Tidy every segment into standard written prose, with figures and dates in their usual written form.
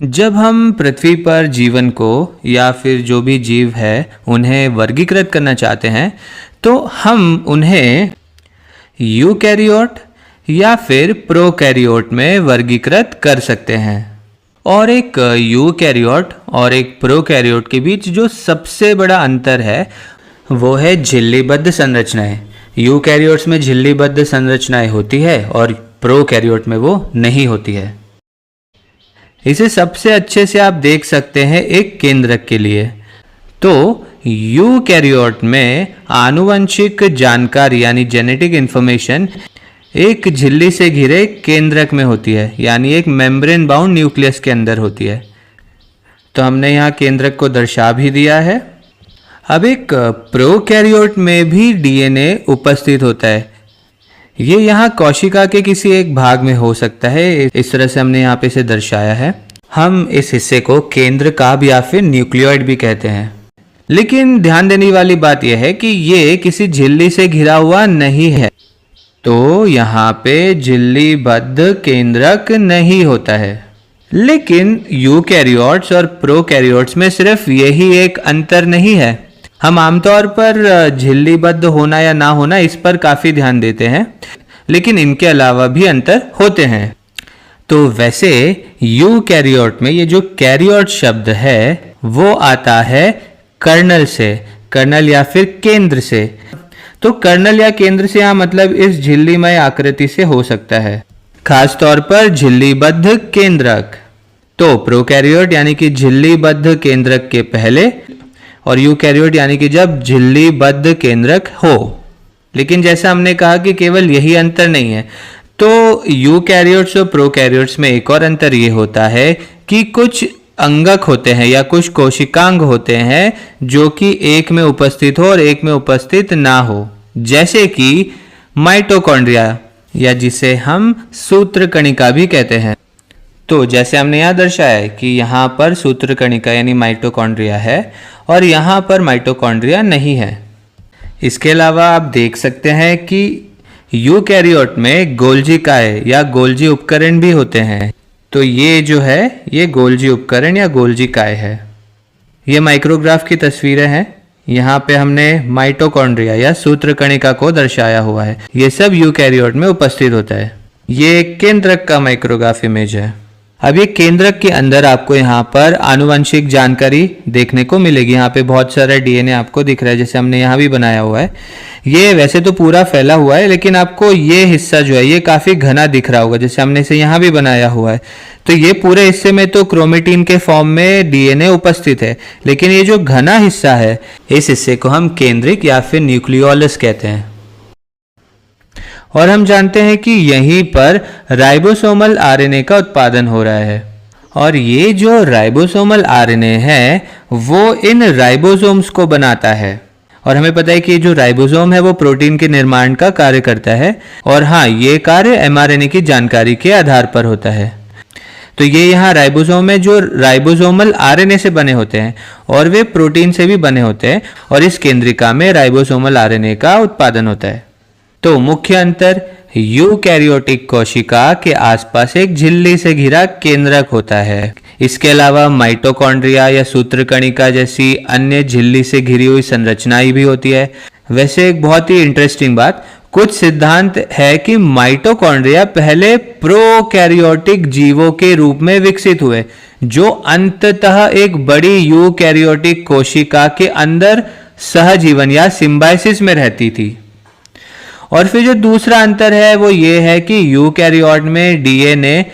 जब हम पृथ्वी पर जीवन को या फिर जो भी जीव है उन्हें वर्गीकृत करना चाहते हैं तो हम उन्हें यूकैरियोट या फिर प्रोकैरियोट में वर्गीकृत कर सकते हैं। और एक यूकैरियोट और एक प्रोकैरियोट के बीच जो सबसे बड़ा अंतर है वो है झिल्लीबद्ध संरचनाएं। यूकैरियोट्स में झिल्लीबद्ध संरचनाएं होती है और प्रोकैरियोट में वो नहीं होती है। इसे सबसे अच्छे से आप देख सकते हैं एक केंद्रक के लिए। तो यूकैरियोट में आनुवंशिक जानकारी यानी जेनेटिक इंफॉर्मेशन एक झिल्ली से घिरे केंद्रक में होती है, यानी एक मेम्ब्रेन बाउंड न्यूक्लियस के अंदर होती है। तो हमने यहाँ केंद्रक को दर्शा भी दिया है। अब एक प्रोकैरियोट में भी डीएनए उपस्थित होता है। ये यहाँ कोशिका के किसी एक भाग में हो सकता है। इस तरह से हमने यहाँ पे इसे दर्शाया है। हम इस हिस्से को केंद्रकाभ या फिर न्यूक्लियोइड भी कहते हैं। लेकिन ध्यान देने वाली बात यह है कि ये किसी झिल्ली से घिरा हुआ नहीं है। तो यहाँ पे झिल्लीबद्ध केंद्रक नहीं होता है। लेकिन यूकैरियोट्स और प्रोकैरियोट्स में सिर्फ यही एक अंतर नहीं है। हम आमतौर पर झिल्लीबद्ध होना या ना होना इस पर काफी ध्यान देते हैं, लेकिन इनके अलावा भी अंतर होते हैं। तो वैसे यूकैरियोट में ये जो कैरियोट शब्द है वो आता है कर्नल से, कर्नल या फिर केंद्र से। तो कर्नल या केंद्र से यहाँ मतलब इस झिल्लीमय आकृति से हो सकता है, खास तौर पर झिल्लीबद्ध केंद्रक। तो प्रोकैरियोट यानी कि झिल्लीबद्ध केंद्रक के पहले और यूकैरियोट यानी कि जब झिल्लीबद्ध केंद्रक हो। लेकिन जैसा हमने कहा कि केवल यही अंतर नहीं है। तो यूकैरियोट्स और प्रोकैरियोट्स में एक और अंतर ये होता है कि कुछ अंगक होते हैं या कुछ कोशिकांग होते हैं जो कि एक में उपस्थित हो और एक में उपस्थित ना हो, जैसे कि माइटोकॉन्ड्रिया या जिसे हम सूत्रकणिका भी कहते हैं। तो जैसे हमने यहाँ दर्शाया है कि यहाँ पर सूत्रकणिका यानी माइटोकॉन्ड्रिया है और यहाँ पर माइटोकॉन्ड्रिया नहीं है। इसके अलावा आप देख सकते हैं कि यूकैरियोट में गोल्जिकाए या गोल्जी उपकरण भी होते हैं। तो ये जो है ये गोल्जी उपकरण या गोल्जिकाए है। ये माइक्रोग्राफ की तस्वीरें हैं। यहाँ पे हमने माइटोकॉन्ड्रिया या सूत्रकणिका को दर्शाया हुआ है। ये सब यूकैरियोट में उपस्थित होता है। ये केंद्रक का माइक्रोग्राफ इमेज है। अब ये केंद्रक के अंदर आपको यहाँ पर आनुवंशिक जानकारी देखने को मिलेगी। यहाँ पे बहुत सारा डीएनए आपको दिख रहा है, जैसे हमने यहाँ भी बनाया हुआ है। ये वैसे तो पूरा फैला हुआ है, लेकिन आपको ये हिस्सा जो है ये काफी घना दिख रहा होगा, जैसे हमने इसे यहाँ भी बनाया हुआ है। तो ये पूरे हिस्से में तो क्रोमेटिन के फॉर्म में डीएनए उपस्थित है, लेकिन ये जो घना हिस्सा है इस हिस्से को हम केंद्रिक या फिर न्यूक्लियोलस कहते हैं। और हम जानते हैं कि यहीं पर राइबोसोमल आरएनए का उत्पादन हो रहा है। और ये जो राइबोसोमल आरएनए है वो इन राइबोसोम्स को बनाता है। और हमें पता है कि जो राइबोसोम है वो प्रोटीन के निर्माण का कार्य करता है। और हाँ, ये कार्य एमआरएनए की जानकारी के आधार पर होता है। तो ये यहाँ राइबोसोम में जो राइबोसोमल आरएनए से बने होते हैं और वे प्रोटीन से भी बने होते हैं, और इस केंद्रिका में राइबोसोमल आरएनए का उत्पादन होता है। तो मुख्य अंतर, यूकैरियोटिक कोशिका के आसपास एक झिल्ली से घिरा केंद्रक होता है। इसके अलावा माइटोकॉन्ड्रिया या सूत्रकणिका जैसी अन्य झिल्ली से घिरी हुई संरचनाएं भी होती है। वैसे एक बहुत ही इंटरेस्टिंग बात, कुछ सिद्धांत है कि माइटोकॉन्ड्रिया पहले प्रोकैरियोटिक जीवों के रूप में विकसित हुए, जो अंततः एक बड़ी यूकैरियोटिक कोशिका के अंदर सहजीवन या सिम्बायोसिस में रहती थी। और फिर जो दूसरा अंतर है वो ये है कि यूकैरियोट में डीएनए,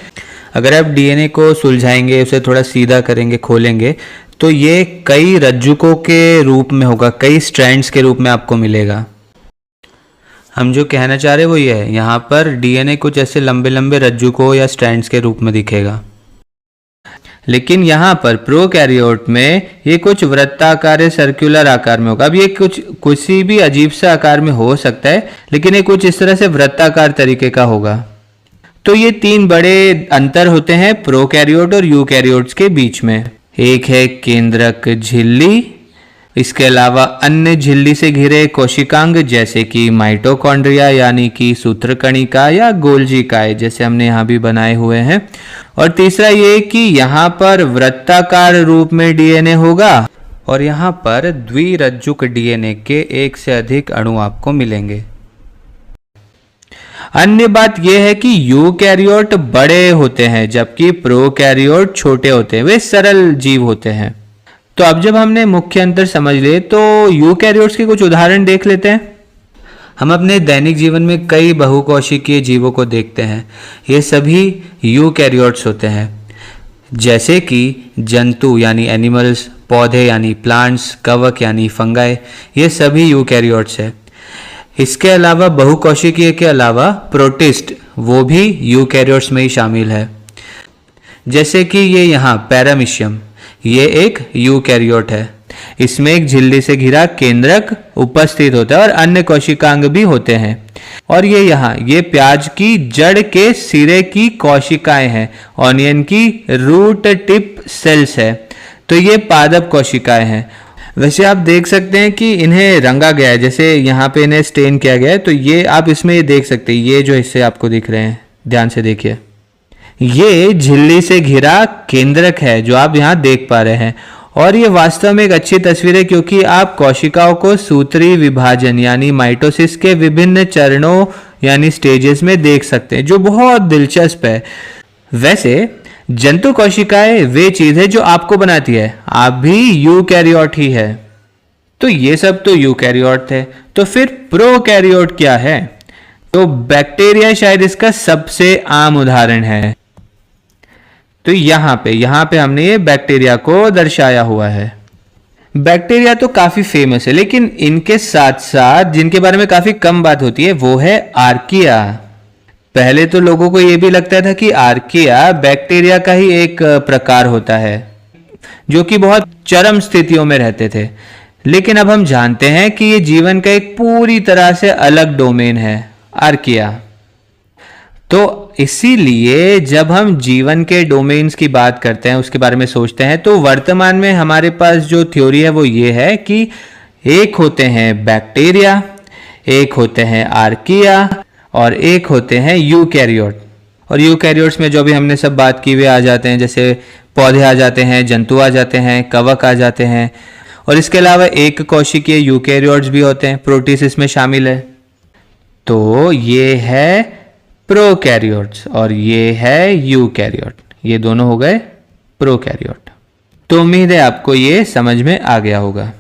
अगर आप डीएनए को सुलझाएंगे, उसे थोड़ा सीधा करेंगे, खोलेंगे, तो ये कई रज्जुकों के रूप में होगा, कई स्ट्रैंड्स के रूप में आपको मिलेगा। हम जो कहना चाह रहे हैं वो ये है, यहाँ पर डीएनए कुछ ऐसे लंबे लंबे रज्जुकों या स्ट्रैंड्स के रूप में दिखेगा। लेकिन यहाँ पर प्रोकैरियोट में ये कुछ वृत्ताकार सर्कुलर आकार में होगा। अब ये कुछ किसी भी अजीब सा आकार में हो सकता है, लेकिन ये कुछ इस तरह से वृत्ताकार तरीके का होगा। तो ये तीन बड़े अंतर होते हैं प्रोकैरियोट और यूकैरियोट्स के बीच में। एक है केंद्रक झिल्ली, इसके अलावा अन्य झिल्ली से घिरे कोशिकांग जैसे कि माइटोकॉन्ड्रिया यानी कि सूत्रकणिका या गोल्जिकाएं जैसे हमने यहाँ भी बनाए हुए हैं। और तीसरा ये कि यहाँ पर वृत्ताकार रूप में डीएनए होगा और यहाँ पर द्विरज्जुक डीएनए के एक से अधिक अणु आपको मिलेंगे। अन्य बात यह है कि यूकैरियोट बड़े होते हैं जबकि प्रोकैरियोट छोटे होते हैं, वे सरल जीव होते हैं। तो अब जब हमने मुख्य अंतर समझ लिए तो यूकैरियोट्स के कुछ उदाहरण देख लेते हैं। हम अपने दैनिक जीवन में कई बहुकोशिकीय जीवों को देखते हैं, ये सभी यूकैरियोट्स होते हैं, जैसे कि जंतु यानी एनिमल्स, पौधे यानी प्लांट्स, कवक यानी फंगाई, ये सभी यूकैरियोट्स है। इसके अलावा बहुकोशिकीय के अलावा प्रोटिस्ट वो भी यूकैरियोट्स में ही शामिल है, जैसे कि ये यहाँ पैरामीशियम, ये एक यूकैरियोट है। इसमें एक झिल्ली से घिरा केंद्रक उपस्थित होता है और अन्य कोशिकांग भी होते हैं। और ये यहाँ ये प्याज की जड़ के सिरे की कोशिकाएं हैं, ऑनियन की रूट टिप सेल्स है, तो ये पादप कोशिकाएं हैं। वैसे आप देख सकते हैं कि इन्हें रंगा गया है, जैसे यहाँ पे इन्हें स्टेन किया गया है, तो ये आप इसमें ये देख सकते हैं, ये जो हिस्से आपको दिख रहे हैं ध्यान से देखिए, ये झिल्ली से घिरा केंद्रक है जो आप यहाँ देख पा रहे हैं। और ये वास्तव में एक अच्छी तस्वीर है क्योंकि आप कोशिकाओं को सूत्री विभाजन यानी माइटोसिस के विभिन्न चरणों यानी स्टेजेस में देख सकते हैं, जो बहुत दिलचस्प है। वैसे जंतु कोशिकाएं वे चीज है जो आपको बनाती है, आप भी यूकैरियोट ही है। तो ये सब तो यूकैरियोट थे, तो फिर प्रोकैरियोट क्या है? तो बैक्टीरिया शायद इसका सबसे आम उदाहरण है। तो यहाँ पे हमने ये बैक्टीरिया को दर्शाया हुआ है। बैक्टीरिया तो काफी फेमस है, लेकिन इनके साथ साथ जिनके बारे में काफी कम बात होती है वो है आर्किया। पहले तो लोगों को ये भी लगता था कि आर्किया बैक्टीरिया का ही एक प्रकार होता है जो कि बहुत चरम स्थितियों में रहते थे, लेकिन अब हम जानते हैं कि ये जीवन का एक पूरी तरह से अलग डोमेन है, आर्किया। तो इसीलिए जब हम जीवन के डोमेन्स की बात करते हैं, उसके बारे में सोचते हैं, तो वर्तमान में हमारे पास जो थ्योरी है वो ये है कि एक होते हैं बैक्टीरिया, एक होते हैं आर्किया और एक होते हैं यूकैरियोट। और यूकैरियोट्स में जो भी हमने सब बात की वे आ जाते हैं, जैसे पौधे आ जाते हैं, जंतु आ जाते हैं, कवक आ जाते हैं, और इसके अलावा एक कोशिकीय यूकैरियोट्स भी होते हैं, प्रोटिस्ट इसमें शामिल है। तो ये है प्रोकैरियोट्स और ये है यूकैरियोट, ये दोनों हो गए प्रोकैरियोट। तो उम्मीद है आपको ये समझ में आ गया होगा।